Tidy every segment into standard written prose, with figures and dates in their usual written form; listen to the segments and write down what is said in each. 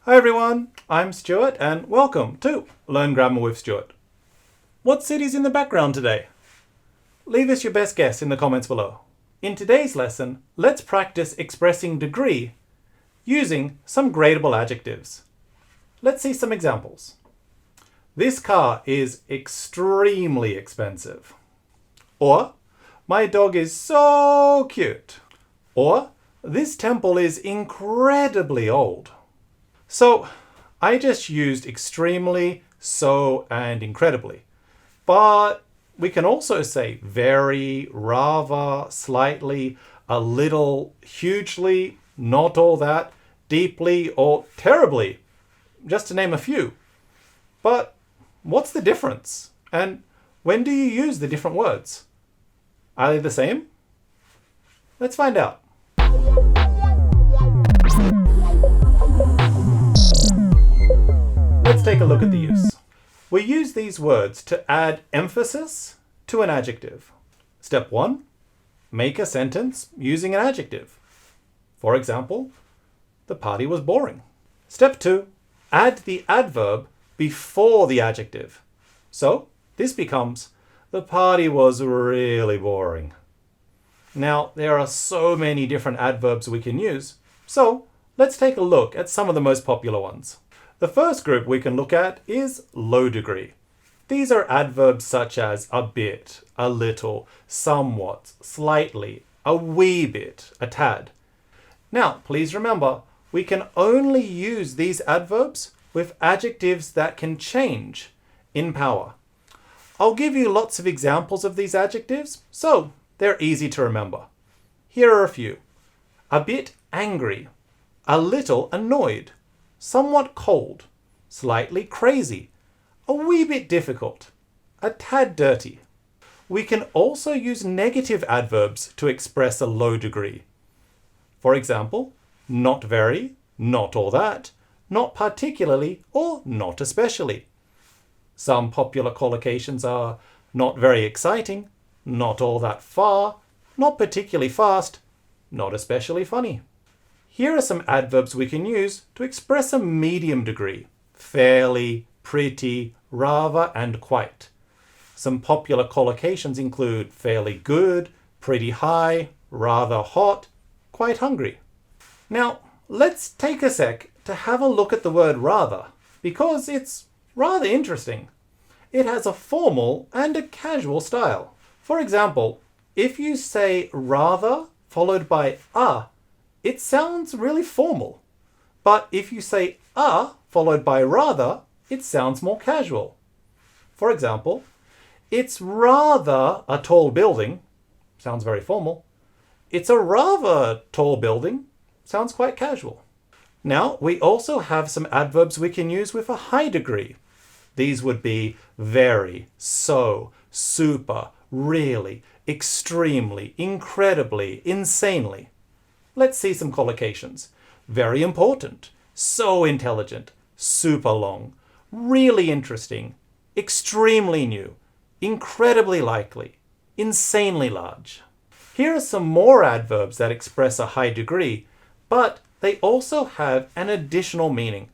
Hi everyone, I'm Stuart and welcome to Learn Grammar with Stuart. What city's in the background today? Leave us your best guess in the comments below. In today's lesson, let's practice expressing degree using some gradable adjectives. Let's see some examples. This car is extremely expensive. Or, my dog is so cute. Or, this temple is incredibly old. So, I just used extremely, so, and incredibly. But we can also say very, rather, slightly, a little, hugely, not all that, deeply, or terribly, just to name a few. But what's the difference? And when do you use the different words? Are they the same? Let's find out. Let's take a look at the use. We use these words to add emphasis to an adjective. Step 1, make a sentence using an adjective. For example, the party was boring. Step 2, add the adverb before the adjective. So this becomes, the party was really boring. Now, there are so many different adverbs we can use, so let's take a look at some of the most popular ones. The first group we can look at is low degree. These are adverbs such as a bit, a little, somewhat, slightly, a wee bit, a tad. Now, please remember, we can only use these adverbs with adjectives that can change in power. I'll give you lots of examples of these adjectives, so they're easy to remember. Here are a few. A bit angry, a little annoyed, somewhat cold, slightly crazy, a wee bit difficult, a tad dirty. We can also use negative adverbs to express a low degree. For example, not very, not all that, not particularly, or not especially. Some popular collocations are not very exciting, not all that far, not particularly fast, not especially funny. Here are some adverbs we can use to express a medium degree. Fairly, pretty, rather, and quite. Some popular collocations include fairly good, pretty high, rather hot, quite hungry. Now, let's take a sec to have a look at the word rather, because it's rather interesting. It has a formal and a casual style. For example, if you say rather followed by a, it sounds really formal. But if you say a followed by rather, it sounds more casual. For example, it's rather a tall building. Sounds very formal. It's a rather tall building. Sounds quite casual. Now, we also have some adverbs we can use with a high degree. These would be very, so, super, really, extremely, incredibly, insanely. Let's see some collocations. Very important, so intelligent, super long, really interesting, extremely new, incredibly likely, insanely large. Here are some more adverbs that express a high degree, but they also have an additional meaning.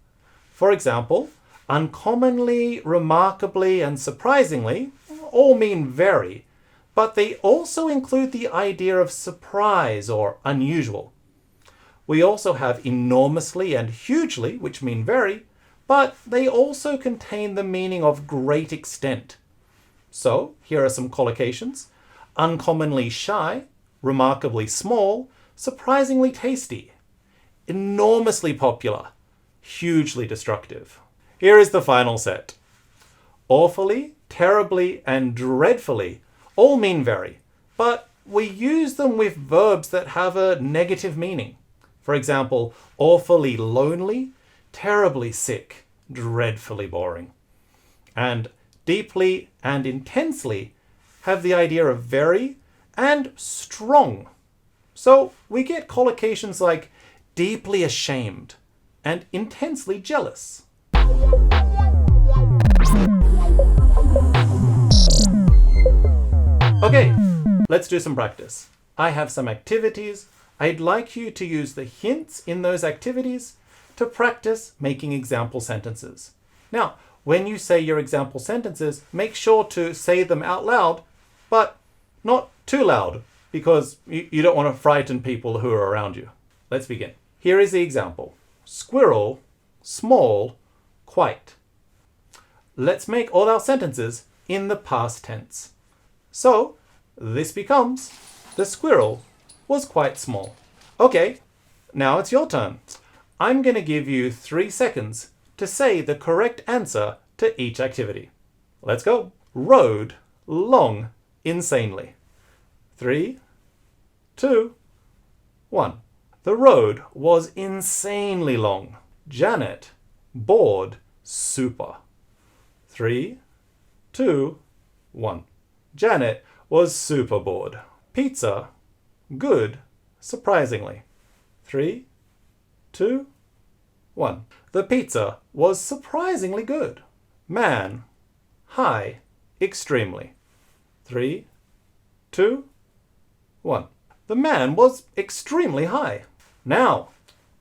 For example, uncommonly, remarkably, and surprisingly all mean very, but they also include the idea of surprise or unusual. We also have enormously and hugely, which mean very, but they also contain the meaning of great extent. So, here are some collocations. Uncommonly shy, remarkably small, surprisingly tasty. Enormously popular, hugely destructive. Here is the final set. Awfully, terribly, and dreadfully all mean very, but we use them with verbs that have a negative meaning. For example, awfully lonely, terribly sick, dreadfully boring. And deeply and intensely have the idea of very and strong. So we get collocations like deeply ashamed and intensely jealous. Okay, let's do some practice. I have some activities. I'd like you to use the hints in those activities to practice making example sentences. Now, when you say your example sentences, make sure to say them out loud, but not too loud, because you don't want to frighten people who are around you. Let's begin. Here is the example. Squirrel, small, quite. Let's make all our sentences in the past tense. So, this becomes, the squirrel was quite small. Okay, now it's your turn. I'm going to give you 3 seconds to say the correct answer to each activity. Let's go. Road, long, insanely. 3, 2, 1. The road was insanely long. Janet, bored, super. 3, 2, 1. Janet was super bored. Pizza, good, surprisingly. 3, 2, 1. The pizza was surprisingly good. Man, high, extremely. 3, 2, 1. The man was extremely high. Now,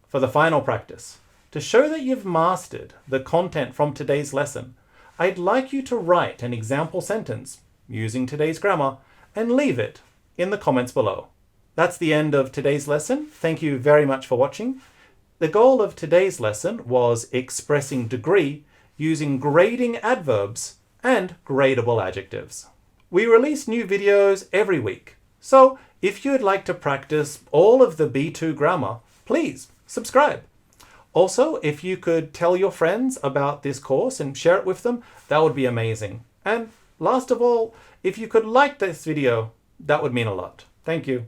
for the final practice. To show that you've mastered the content from today's lesson, I'd like you to write an example sentence using today's grammar and leave it in the comments below. That's the end of today's lesson. Thank you very much for watching. The goal of today's lesson was expressing degree using grading adverbs and gradable adjectives. We release new videos every week, so if you'd like to practice all of the B2 grammar, please subscribe. Also, if you could tell your friends about this course and share it with them, that would be amazing. And last of all, if you could like this video, that would mean a lot. Thank you.